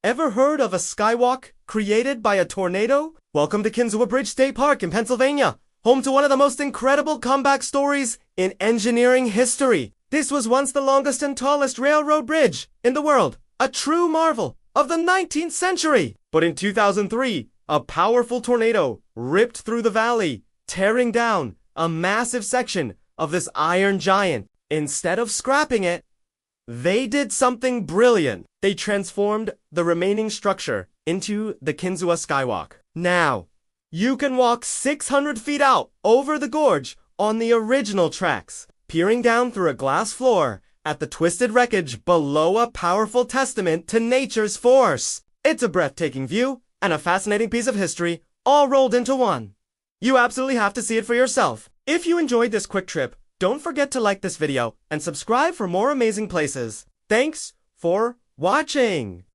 Ever heard of a skywalk created by a tornado? Welcome to Kinzua Bridge State Park in Pennsylvania, home to one of the most incredible comeback stories in engineering history. This was once the longest and tallest railroad bridge in the world, a true marvel of the 19th century. But in 2003, a powerful tornado ripped through the valley, tearing down a massive section of this iron giant. Instead of scrapping it, they did something brilliant. They transformed the remaining structure into the Kinzua Skywalk. Now, you can walk 600 feet out over the gorge on the original tracks, peering down through a glass floor at the twisted wreckage below, a powerful testament to nature's force. It's a breathtaking view and a fascinating piece of history all rolled into one. You absolutely have to see it for yourself. If you enjoyed this quick trip, don't forget to like this video and subscribe for more amazing places. Thanks for watching!